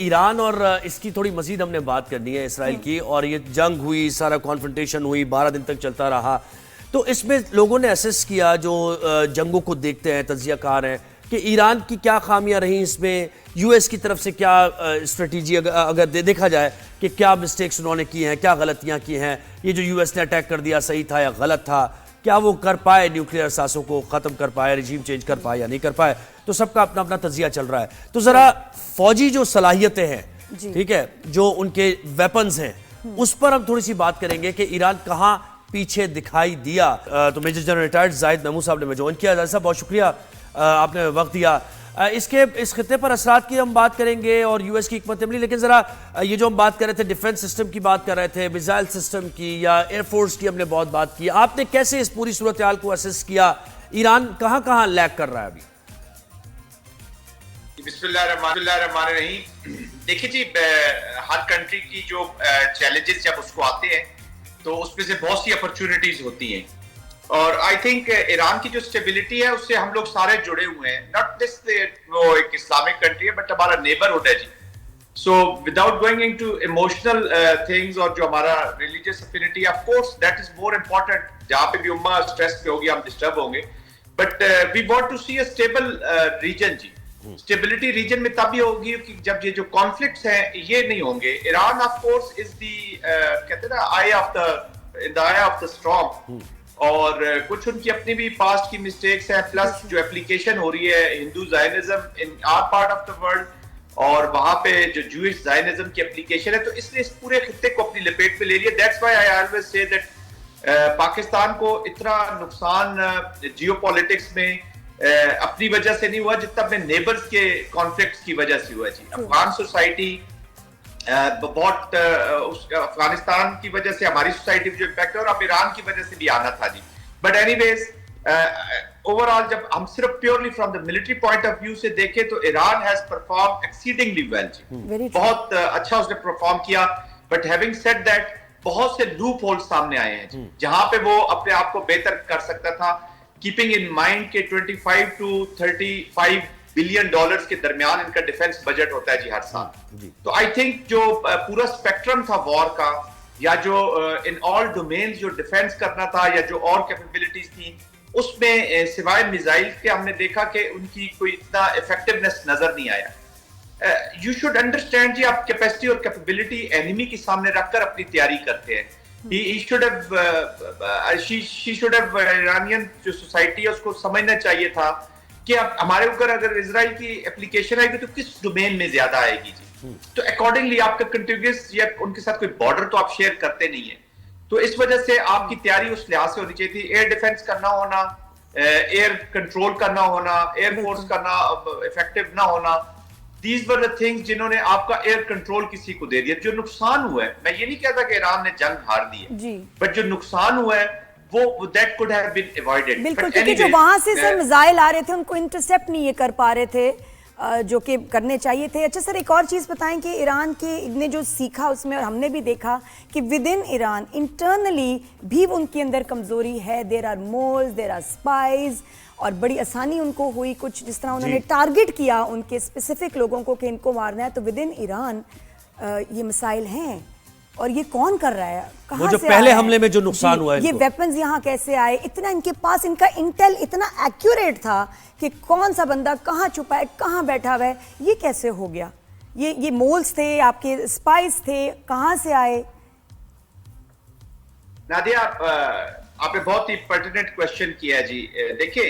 ایران اور اس کی تھوڑی مزید ہم نے بات کرنی ہے اسرائیل کی، اور یہ جنگ ہوئی، سارا کانفرنٹیشن ہوئی، 12 دن تک چلتا رہا. تو اس میں لوگوں نے اسیس کیا جو جنگوں کو دیکھتے ہیں، تجزیہ کار ہیں، کہ ایران کی کیا خامیاں رہیں اس میں، یو ایس کی طرف سے کیا اسٹریٹجی اگر دیکھا جائے کہ کیا مسٹیکس انہوں نے کی ہیں، کیا غلطیاں کی ہیں، یہ جو یو ایس نے اٹیک کر دیا صحیح تھا یا غلط تھا، کیا وہ کر پائے نیوکلیئر اثاثوں کو ختم کر پائے، رجیم چینج کر پائے یا نہیں کر پائے. تو سب کا اپنا اپنا تجزیہ چل رہا ہے. تو ذرا فوجی جو صلاحیتیں ہیں، ٹھیک ہے، جو ان کے ویپنز ہیں، اس پر ہم تھوڑی سی بات کریں گے کہ ایران کہاں پیچھے دکھائی دیا. تو میجر جنرل ریٹائرڈ زاہد محمود صاحب نے میں جوائن کیا. زاہد صاحب بہت شکریہ، آپ نے وقت دیا. اس خطے پر اثرات کی ہم بات کریں گے اور یو ایس کی حکمت عملی، لیکن ذرا یہ جو ہم بات کر رہے تھے ڈیفنس سسٹم کی بات کر رہے تھے، میزائل سسٹم کی یا ایئر فورس کی ہم نے بہت بات کی، آپ نے کیسے اس پوری صورتحال کو اسیس کیا؟ ایران کہاں کہاں لیک کر رہا ہے ابھی؟ بسم اللہ الرحمن الرحیم. دیکھیں جی، ہر کنٹری کی جو چیلنجز جب اس کو آتے ہیں تو اس میں سے بہت سی اپرچونٹیز ہوتی ہیں، اور آئی تھنک ایران کی جو اسٹیبلٹی ہے اس سے ہم لوگ سارے جڑے ہوئے ہیں. ناٹ جسٹ وہ ایک اسلامک کنٹری ہے بٹ ہمارا نیبرہڈ ہے جی. So without going into emotional things اور جو ہمارا religious affinity, of course that is more important. جہاں پہ بھی امہ اسٹریس پہ ہوگی ہم ڈسٹرب ہوں گے، but we want to see a stable region ji. Stability region میں تب ہی ہوگی کہ جب یہ جو کانفلکٹس ہیں یہ نہیں ہوں گے. ایران آف کورس از دی کہتے ہیں نا آئی آف دا اسٹارم، اور کچھ ان کی اپنی بھی پاسٹ کی مسٹیکس ہیں، پلس جو اپلیکیشن ہو رہی ہے Hindu Zionism in our part of the world, اور وہاں پہ جو جوئش زائنزم کی اپلیکیشن ہے، تو اس نے اس پورے خطے کو اپنی لپیٹ پہ لے لیا. That's why I always say that Pakistan کو اتنا نقصان جیو پالیٹکس میں اپنی وجہ سے نہیں ہوا جتنا اپنے نیبرز کے کانفلکٹس کی وجہ سے ہوا جی. افغان سوسائٹی بہت افغانستان کی وجہ سے ہماری سوسائٹی پہ جو امپیکٹ ہے، اور اب ایران کی وجہ سے بھی آنا تھا جی. But anyways overall جب ہم صرف purely from the military point of view سے دیکھیں تو Iran has perform exceedingly well جی. بہت اچھا اس نے پرفارم کیا. بٹ ہیونگ سیڈ دیٹ بہت سے لوپ ہول سامنے آئے ہیں جی، جہاں پہ وہ اپنے آپ کو بہتر کر سکتا تھا. کیپنگ ان مائنڈ کے 25 to 35 بلین ڈالرز کے درمیان ان کا ڈیفنس بجٹ ہوتا ہے جی ہر سال. تو آئی تھنک جو پورا اسپیکٹرم تھا وار کا، یا جو ان آل ڈومینز جو ڈیفنس کرنا تھا یا جو اور کیپیبلٹیز تھیں، اس میں سوائے میزائل کے ہم نے دیکھا کہ ان کی کوئی اتنا افیکٹونیس نظر نہیں آیا. یو شوڈ انڈرسٹینڈ جی، آپ کیپیسٹی اور کیپیبلٹی اینیمی کے سامنے رکھ کر اپنی تیاری کرتے ہیں. she should have ایرانین جو سوسائٹی ہے اس کو سمجھنا چاہیے تھا کہ ہمارے اوپر اگر اسرائیل کی اپلیکیشن آئے گی تو کس ڈومین میں زیادہ آئے گی جی. تو اکارڈنگلی آپ کا کنٹینیوس یا ان کے ساتھ کوئی بارڈر تو آپ شیئر کرتے نہیں ہیں. تو اس وجہ سے آپ کی تیاری اس لحاظ سے ہونی چاہیے تھی. ایئر ڈیفنس کرنا ہونا، ایئر کنٹرول کرنا ہونا، ایئر فورس کرنا افیکٹو نہ ہونا، these were the things جنہوں نے آپ کا ایئر کنٹرول کسی کو دے دیا. جو نقصان ہوا ہے، میں یہ نہیں کہتا کہ ایران نے جنگ ہار دی ہے، بٹ جو نقصان ہوا ہے وہ that could have been avoided. بالکل، کیونکہ جو وہاں سے سر میزائل آ رہے تھے ان کو انٹرسیپٹ نہیں یہ کر پا رہے تھے جو کہ کرنے چاہیے تھے. اچھا سر، ایک اور چیز بتائیں کہ ایران کے نے جو سیکھا اس میں، اور ہم نے بھی دیکھا کہ ود ان ایران انٹرنلی بھی ان کے اندر کمزوری ہے. There are moles, there are spies, اور بڑی آسانی ان کو ہوئی. کچھ جس طرح انہوں نے ٹارگٹ کیا ان کے اسپیسیفک لوگوں کو کہ ان کو مارنا ہے، تو ود ان ایران یہ مسائل ہیں. اور یہ کون کر رہا ہے؟ کہاں سے پہلے حملے میں جو نقصان ہوا ہے، یہ ویپنز یہاں کیسے آئے؟ اتنا ان کے پاس ان کا انٹیل اتنا ایکوریٹ تھا کہ کون سا بندہ کہاں چھپا ہے، کہاں بیٹھا ہوا ہے، یہ کیسے ہو گیا؟ یہ مولز تھے، آپ کے اسپائز تھے، کہاں سے آئے؟ نادیہ، آپ نے بہت ہی پرٹیننٹ کوشچن کیا ہے جی. دیکھیں،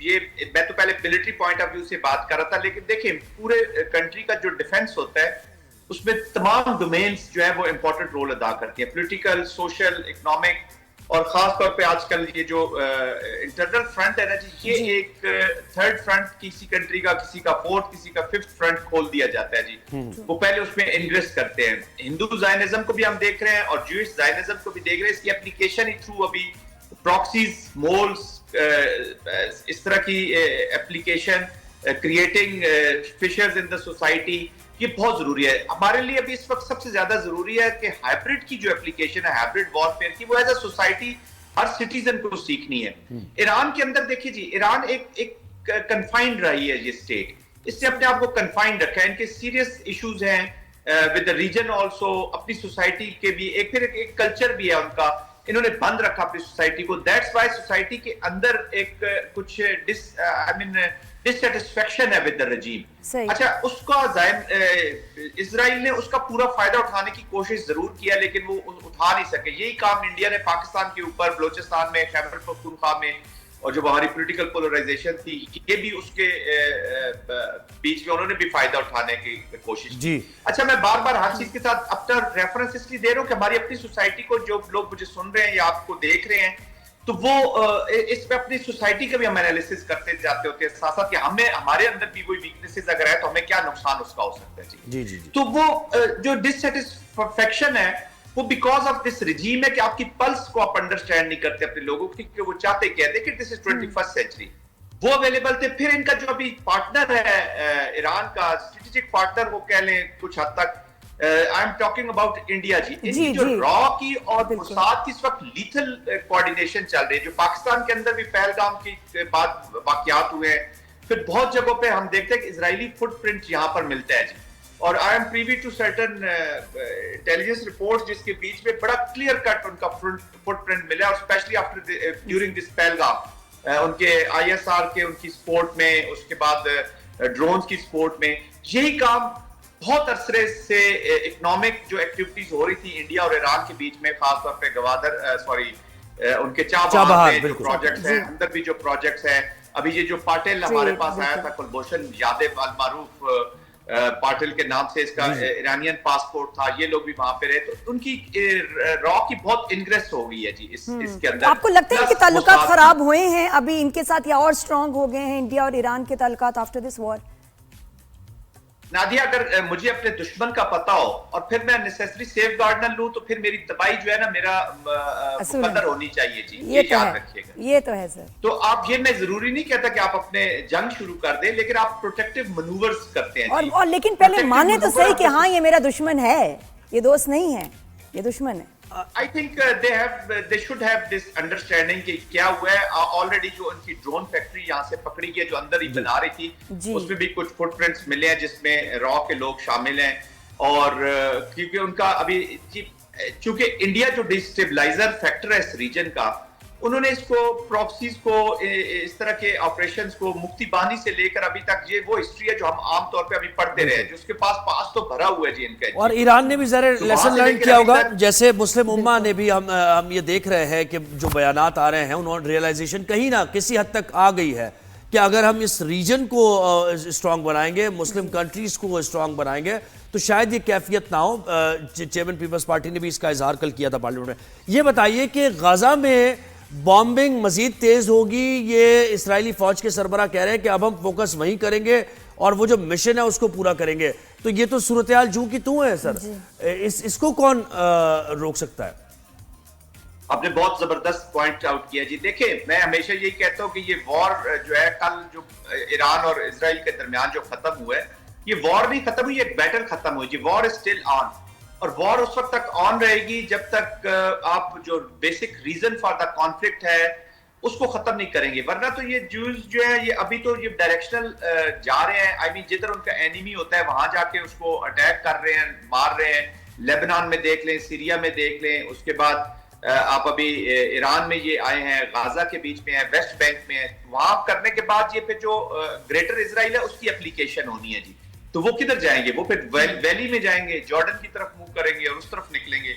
یہ میں تو پہلے ملٹری پوائنٹ آف ویو سے بات کر رہا تھا، لیکن دیکھیں پورے کنٹری کا جو ڈیفنس ہوتا ہے اس میں تمام ڈومینز جو ہے وہ امپورٹنٹ رول ادا کرتی ہیں. پولیٹیکل، سوشل، اکنامک، اور خاص طور پہ آج کل یہ جو انٹرنل فرنٹ ہے نا جی، یہ ایک تھرڈ فرنٹ کسی کنٹری کا، کسی کا فورتھ، کسی کا ففتھ فرنٹ کھول دیا جاتا ہے جی. وہ پہلے اس میں انگریس کرتے ہیں. ہندو زائنزم کو بھی ہم دیکھ رہے ہیں اور جوئش زائنزم کو بھی دیکھ رہے ہیں. اس کی اپلیکیشن ہی تھرو ابھی پراکسیز، مولز، اس طرح کی application, creating fissures in the society, یہ بہت ضروری ہے. ہمارے لیے ابھی اس وقت سب سے زیادہ ضروری ہے کہ ہائبرڈ کی جو اپلیکیشن ہے، ہائبرڈ وارفیئر کی، وہ as a society Hare citizen کو سیکھنی ہے. ایران کے اندر دیکھیے جی، ایران ایک کنفائنڈ رہی ہے یہ اسٹیٹ. اس نے اپنے آپ کو کنفائنڈ رکھا ہے. ان کے سیریس ایشوز ہیں ود دا ریجن آلسو, اپنی سوسائٹی کے بھی ایک کلچر بھی ہے ان کا, انہوں نے بند رکھا اپنی سوسائٹی کو. دیٹس وائی سوسائٹی کے اندر ایک کچھ ڈسسیٹسفیکشن ہے ود دا رجیم. اچھا, اس کا اسرائیل نے اس کا پورا فائدہ اٹھانے کی کوشش ضرور کیا, لیکن وہ اٹھا نہیں سکے. یہی کام انڈیا نے پاکستان کے اوپر, بلوچستان میں, خیبر پختونخوا میں, اور جو ہماری پولیٹیکل پولرائزیشن تھی, یہ بھی اس کے بیچ میں انہوں نے بھی فائدہ اٹھانے کی کوشش کی. اچھا, میں بار بار ہر چیز کے ساتھ اپنا ریفرنس اس لیے دے رہا ہوں کہ ہماری اپنی سوسائٹی کو, جو لوگ مجھے سن رہے ہیں یا آپ کو دیکھ رہے ہیں, تو وہ اس میں اپنی سوسائٹی کا بھی ہم انالیسس کرتے جاتے ہوتے ہیں ساتھ ساتھ, کہ ہمارے اندر بھی کوئی ویکنیسز اگر ہے تو ہمیں کیا نقصان اس کا ہو سکتا ہے. جی, تو وہ جو ڈسسیٹسفیکشن ہے وہ بیکاز آف دس رجیم ہے, کہ آپ کی پلس کو آپ انڈرسٹینڈ نہیں کرتے اپنے لوگوں کی, کہ وہ چاہتے کیا ہے. دیکھیں, دس از 21st سینچری. وہ اویلیبل تھے. پھر ان کا جو ابھی پارٹنر ہے ایران کا, اسٹریٹجک پارٹنر وہ کہہ لیں کچھ حد تک, I am talking about India. جی, ان کی جو را کی اور موساد کی اس وقت لیتھل کوارڈینیشن چل رہی ہے, جو پاکستان کے اندر بھی پہلگام کی بعد واقعات ہوئے ہیں, پھر بہت جگہوں پہ ہم دیکھتے ہیں کہ اسرائیلی فٹ پرنٹ یہاں پر ملتا ہے. جی, اور I am privy to certain intelligence reports جس کے بیچ میں بڑا کلیئر کٹ ان کا فٹ پرنٹ ملا, اور specially after during this Pahalgam, ان کے آئی ایس آر کے ان کی سپورٹ میں, اس کے بعد ڈرونز کی سپورٹ میں. یہی کام بہت عرصے سے اکنامک جو ایکٹیویٹیز ہو رہی تھی انڈیا اور ایران کے بیچ میں, خاص طور پہ گوادر ان کے چابہار میں جو پروجیکٹس ہیں, اندر بھی جو پروجیکٹس ہیں. ابھی یہ جو پاٹل ہمارے پاس آیا تھا, کلبھوشن یادو المعروف پاٹل کے نام سے, اس کا ایرانین پاسپورٹ تھا, یہ لوگ بھی وہاں پہ رہے, تو ان کی را کی بہت انگریس ہو گئی ہے. جی, اس کے اندر آپ کو لگتا ہے کہ تعلقات خراب ہوئے ہیں ابھی ان کے ساتھ, یا اور سٹرونگ ہو گئے ہیں انڈیا اور ایران کے تعلقات آفٹر دس وار؟ نادیہ, اگر مجھے اپنے دشمن کا پتا ہو اور پھر میں نیسیسری سیف گارڈ نہ لوں, تو پھر میری تباہی جو ہے نا میرا مقدر ہونی چاہیے. جی, یہ یاد رکھیے گا. یہ تو ہے سر. تو آپ, یہ میں ضروری نہیں کہتا کہ آپ اپنے جنگ شروع کر دیں, لیکن آپ پروٹیکٹیو منوورز کرتے ہیں. اور لیکن پہلے مانے تو صحیح کہ ہاں یہ میرا دشمن ہے, یہ دوست نہیں ہے, یہ دشمن ہے. I think they should have this understanding کہ کیا ہوا ہے. آلریڈی جو ان کی ڈرون فیکٹری یہاں سے پکڑی گئی, جو اندر ہی بنا رہی تھی, اس میں بھی کچھ فٹ پرنٹس ملے ہیں جس میں را کے لوگ شامل ہیں. اور کیونکہ ان کا ابھی, چونکہ انڈیا جو ڈیسٹیبلائزر فیکٹر ہے اس ریجن کا, انہوں نے اس کو پروکسیز کو, اس طرح کے آپریشنز کو مفتی بانی سے لے کر ابھی تک, یہ وہ ہسٹری ہے جو ہم عام طور پہ ابھی پڑھتے رہے ہیں, جو اس کے پاس تو بھرا ہوا ہے. جی, ان کا. اور ایران نے بھی ذرا لیسن لرن کیا ہوگا, جیسے مسلم امہ نے بھی, ہم یہ دیکھ رہے ہیں کہ جو بیانات آ رہے ہیں, انہوں نے ریئلائزیشن کہیں نہ کسی حد تک آ گئی ہے کہ اگر ہم اس ریجن کو اسٹرانگ بنائیں گے, مسلم کنٹریز کو اسٹرانگ بنائیں گے, تو شاید یہ کیفیت نہ ہو. چیئرمین پیپلز پارٹی نے بھی اس کا اظہار کل کیا تھا پارلیمنٹ میں. یہ بتائیے کہ غزہ میں بامبنگ مزید تیز ہوگی, یہ اسرائیلی فوج کے سربراہ کہہ رہے ہیں کہ اب ہم فوکس وہیں کریں گے اور وہ جو مشن ہے اس کو پورا کریں گے. تو یہ تو صورتحال جو کی تو ہے سر, اس کو کون روک سکتا ہے؟ آپ نے بہت زبردست پوائنٹ آؤٹ کیا. جی, دیکھیں, میں ہمیشہ یہی کہتا ہوں کہ یہ وار جو ہے کل جو ایران اور اسرائیل کے درمیان جو ختم ہوا ہے, یہ وار نہیں ختم ہوئی, ایک بیٹل ختم ہوئی. جی, وار از اسٹل آن, اور وار اس وقت تک آن رہے گی جب تک آپ جو basic reason for the conflict ہے اس کو ختم نہیں کریں گے. ورنہ تو یہ جوز جو ہے, یہ ابھی تو یہ ڈائریکشنل جا رہے ہیں. آئی مین, جدھر ان کا اینیمی ہوتا ہے وہاں جا کے اس کو اٹیک کر رہے ہیں, مار رہے ہیں. لیبنان میں دیکھ لیں, سیریا میں دیکھ لیں, اس کے بعد آپ ابھی ایران میں یہ آئے ہیں, غازہ کے بیچ میں ہیں, ویسٹ بینک میں ہیں. وہاں کرنے کے بعد یہ پھر جو گریٹر اسرائیل ہے اس کی اپلیکیشن ہونی ہے. جی, تو وہ کدھر جائیں گے؟ وہ پھر ویلی میں جائیں گے, جارڈن کی طرف موو کریں گے اور اس طرف نکلیں گے.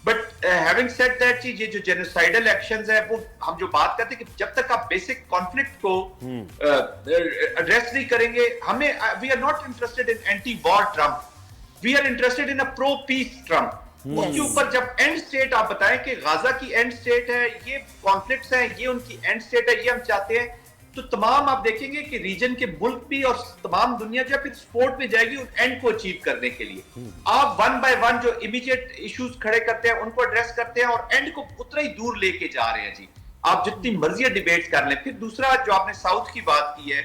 بٹ ہیونگ سیڈ دیٹ, یہ جو جینوسائیڈل ایکشنز ہیں, وہ ہم جو بات کرتے ہیں کہ جب تک آپ بیسک کانفلکٹ کو ایڈریس نہیں کریں گے, ہمیں we are not interested in anti war Trump, we are interested in a pro peace Trump. اس کے اوپر جب اینڈ سٹیٹ آپ بتائیں کہ غازہ کی اینڈ سٹیٹ ہے, یہ کانفلکٹس ہیں, یہ ان کی اینڈ سٹیٹ ہے, یہ ہم چاہتے ہیں, تو تمام آپ دیکھیں گے کہ ریجن کے ملک بھی اور تمام دنیا جو ہے پھر سپورٹ میں جائے گی ان اینڈ کو اچیو کرنے کے لیے. آپ ون بائی ون جو امیڈیٹ ایشوز کھڑے کرتے ہیں ان کو ایڈریس کرتے ہیں اور اینڈ کو اتنا ہی دور لے کے جا رہے ہیں. جی, آپ جتنی مرضی ڈیبیٹ کر لیں. پھر دوسرا جو آپ نے ساؤتھ کی بات کی ہے,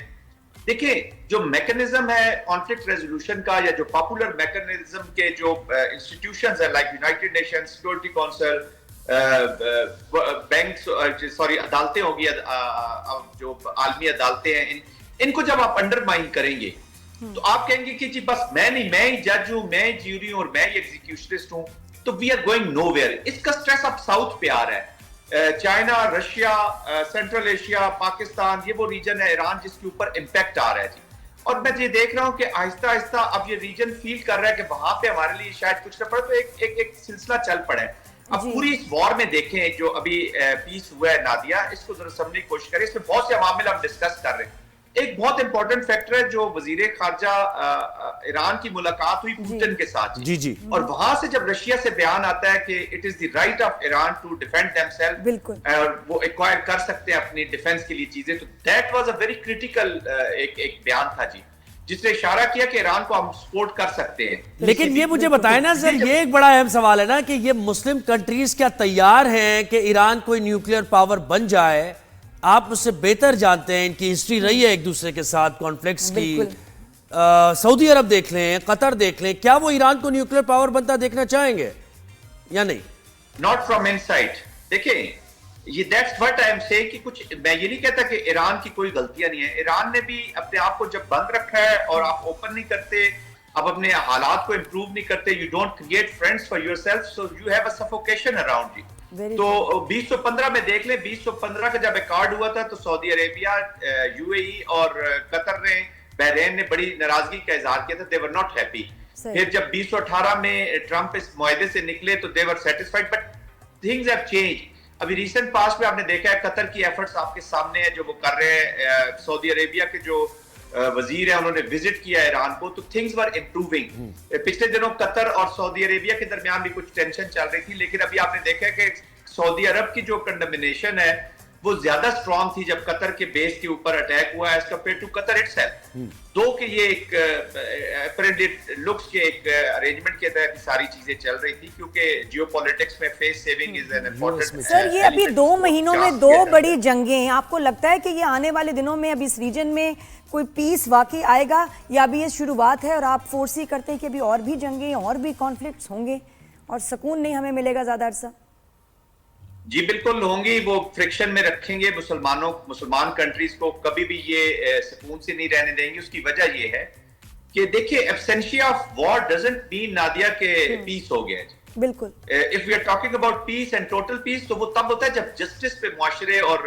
دیکھیں جو میکنزم ہے کانفلکٹ ریزولوشن کا, یا جو پاپولر میکنزم کے جو انسٹیٹیوشنز ہیں like United Nation Security Council, banks, sorry عدالتیں ہوگی, جو عالمی عدالتیں ہیں, ان کو جب آپ انڈر مائن کریں گے تو آپ کہیں گے کہ جی بس میں نہیں، میں ہی جج ہوں، میں ہی جیوری ہوں اور میں ہی ایگزیکیوشنسٹ ہوں، تو we are going nowhere. اس کا سٹریس اب ساؤتھ پہ آ رہا ہے. China, Russia, Central Asia, Pakistan, یہ وہ ریجن ہے، ایران، جس کے اوپر امپیکٹ آ رہا ہے جی. اور میں یہ دیکھ رہا ہوں کہ آہستہ آہستہ اب یہ ریجن فیل کر رہا ہے کہ وہاں پہ ہمارے لیے شاید کچھ نہ پڑے، تو ایک سلسلہ چل پڑا ہے. اب پوری اس وار میں دیکھیں جو ابھی پیس ہوا ہے نادیہ، اس کو ذرا سمجھنے کی کوشش کریں. اس میں بہت سے عوامل ہم ڈسکس کر رہے ہیں. ایک بہت امپورٹنٹ فیکٹر ہے جو وزیر خارجہ ایران کی ملاقات ہوئی پوٹن کے ساتھ، جی اور وہاں سے جب رشیا سے بیان آتا ہے کہ it is the right of Iran to defend them self, اور وہ ایکوائر کر سکتے ہیں اپنی ڈیفینس کے لیے چیزیں، تو that was a very critical ایک بیان تھا جی، جس نے اشارہ کیا کہ ایران کو ہم سپورٹ کر سکتے ہیں. لیکن یہ مجھے بتائیں نا سر، یہ ایک بڑا اہم سوال ہے نا کہ یہ مسلم کنٹریز کیا تیار ہیں کہ ایران کوئی نیوکلیئر پاور بن جائے؟ آپ اس سے بہتر جانتے ہیں، ان کی ہسٹری رہی ہے ایک دوسرے کے ساتھ کانفلکٹس کی. سعودی عرب دیکھ لیں، قطر دیکھ لیں، کیا وہ ایران کو نیوکلیئر پاور بنتا دیکھنا چاہیں گے یا نہیں؟ Not from inside. دیکھیں یہ that's what I am seeing کہ کچھ، میں یہ نہیں کہتا کہ ایران کی کوئی غلطیاں نہیں ہیں. ایران نے بھی اپنے آپ کو جب بند رکھا ہے اور آپ اوپن نہیں کرتے، اب اپنے حالات کو امپروو نہیں کرتے، you don't create friends for your self, so you have a suffocation around you. تو 2015 میں دیکھ لیں، 2015 کا جب ایکارڈ ہوا تھا تو سعودی عربیہ، یو اے ای اور قطر نے، بحرین نے بڑی ناراضگی کا اظہار کیا تھا. they were not happy. پھر جب 2018 میں ٹرمپ اس معاہدے سے نکلے تو they were satisfied, but things have changed. ابھی ریسنٹ پاسٹ میں آپ نے دیکھا ہے قطر کی ایفرٹس آپ کے سامنے ہیں جو وہ کر رہے ہیں. سعودی عربیہ کے جو وزیر ہیں انہوں نے وزٹ کیا ایران کو، تو تھنگز ور امپروونگ. پچھلے دنوں قطر اور سعودی عربیہ کے درمیان بھی کچھ ٹینشن چل رہی تھی، لیکن ابھی آپ نے دیکھا کہ سعودی عرب کی جو کنڈمنیشن ہے وہ زیادہ سٹرونگ تھی جب قطر کے بیس کے اوپر اٹیک ہوا as compare to Qatar itself. دو کہ یہ ایک لکس کے ایک ارینجمنٹ کے تحت ساری چیزیں چل رہی تھی، کیونکہ جیو پولیٹکس میں face saving is an important. Sir یہ ابھی 2 مہینوں میں 2 بڑی جنگیں ہیں، آپ کو لگتا ہے کہ یہ آنے والے دنوں میں اب اس ریجن میں کوئی پیس واقعی آئے گا، یا ابھی یہ شروعات ہے اور آپ فورس ہی کرتے ہیں کہ ابھی اور بھی جنگیں اور بھی کانفلکٹس ہوں گے اور سکون نہیں ہمیں ملے گا زیادہ عرصہ؟ جی بالکل ہوں گی، وہ فرکشن میں رکھیں گے مسلمان کنٹریز کو، کبھی بھی یہ سکون سے نہیں رہنے دیں گے. اس کی وجہ یہ ہے کہ دیکھیں absence of war doesn't mean نادیہ کہ پیس ہو گیا. بالکل. if we are talking about peace and total peace تو وہ تب ہوتا ہے جب جسٹس پہ معاشرے اور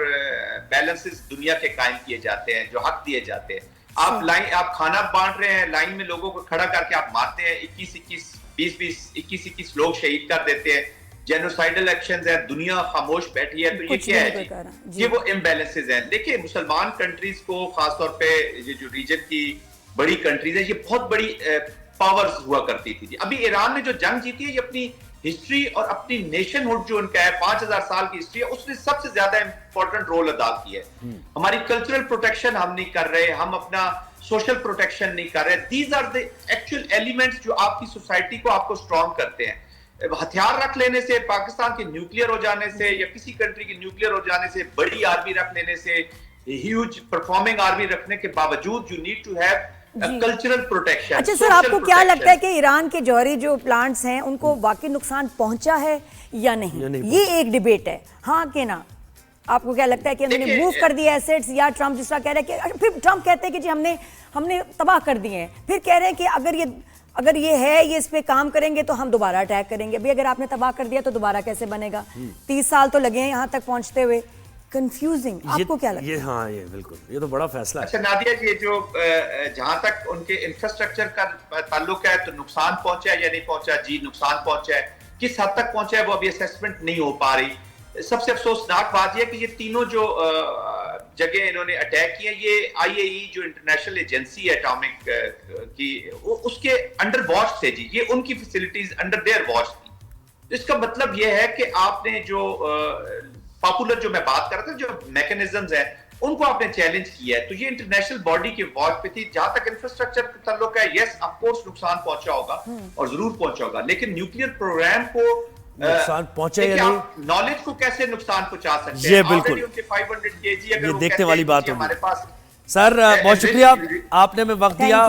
بیلنسز دنیا کے قائم کیے جاتے ہیں، جو حق دیے جاتے ہیں. آپ کھانا بانٹ رہے ہیں، لائن میں لوگوں کو کھڑا کر کے آپ مارتے ہیں، 21 لوگ شہید کر دیتے ہیں، جینوسائیڈل ایکشنز ہیں، دنیا خاموش بیٹھی ہے. تو یہ کیا ہے جی؟ یہ وہ امبیلنسز ہیں. دیکھیں مسلمان کنٹریز کو، خاص طور پہ یہ جو ریجن کی بڑی کنٹریز ہیں، یہ بہت بڑی پاورز ہوا کرتی تھی. ابھی ایران نے جو جنگ جیتی ہے، یہ اپنی ہسٹری اور اپنی نیشن ہوڈ جو ان کا ہے، 5000 سال کی ہسٹری ہے، اس نے سب سے زیادہ امپورٹنٹ رول ادا کیا ہے. ہماری کلچرل پروٹیکشن ہم نہیں کر رہے، ہم اپنا سوشل پروٹیکشن نہیں کر رہے. These are the actual elements جو آپ کی سوسائٹی کو، آپ کو اسٹرانگ کرتے ہیں. ہتھیار رکھ لینے سے، پاکستان کے نیوکلیئر ہو جانے سے، یا کسی کنٹری کے نیوکلیئر ہو جانے سے، بڑی آرمی رکھ لینے سے، ہیوج پرفارمنگ آرمی رکھنے کے باوجود you need to have cultural protection. اچھا سر، آپ کو کیا لگتا ہے کہ ایران کے جوہری جو پلانٹس ہیں ان کو واقعی نقصان پہنچا ہے یا نہیں؟ یہ ایک ڈیبیٹ ہے، ہاں کہ نہ. آپ کو کیا لگتا ہے کہ انہوں نے موو کر دیا ایسیٹس، یا ٹرمپ جس طرح کہہ رہے ہیں کہ پھر ٹرمپ کہتے ہیں کہ جی ہم نے تباہ کر دیے ہیں، پھر کہہ رہے ہیں کہ اگر یہ ہے، یہ اس پہ کام کریں گے تو ہم دوبارہ اٹیک کریں گے. بھئی اگر آپ نے تباہ کر دیا تو دوبارہ کیسے بنے گا؟ 30 سال تو لگے ہیں یہاں تک پہنچتے ہوئے. کنفیوزنگ. آپ کو کیا لگتا ہے؟ ہاں یہ بالکل، یہ تو بڑا فیصلہ ہے. اچھا نادیہ، یہ جو جہاں تک ان کے انفراسٹرکچر کا تعلق ہے تو نقصان پہنچا ہے یا نہیں پہنچا؟ جی نقصان پہنچا ہے. کس حد تک پہنچا ہے وہ ابھی اسیسمنٹ نہیں ہو پا رہی. سب سے افسوسناک بات یہ ہے کہ یہ تینوں جو جگہ انہوں نے اٹیک کیا، یہ آئی اے ای جو انٹرنیشنل ایجنسی ہے اٹامک کی، اس کے انڈر واچ تھے جی. یہ ان کی فیسلٹیز انڈر دیئر واچ تھی. اس کا مطلب یہ ہے کہ آپ نے جو پاپولر جو میں بات کر رہا تھا، جو میکنزمز ہیں، ان کو آپ نے چیلنج کیا ہے. تو یہ انٹرنیشنل باڈی کے واچ پہ تھی. جہاں تک انفراسٹرکچر کا تعلق ہے، یس آف کورس نقصان پہنچا ہوگا اور ضرور پہنچا ہوگا، لیکن نیوکلیئر پروگرام کو نقصان پہنچا یا نہیں، نالج کو کیسے نقصان پہنچا سکتے ہیں؟ یہ بالکل 500 kg اگر یہ دیکھنے والی بات ہوگی. ہمارے پاس. سر بہت شکریہ، آپ نے ہمیں وقت دیا.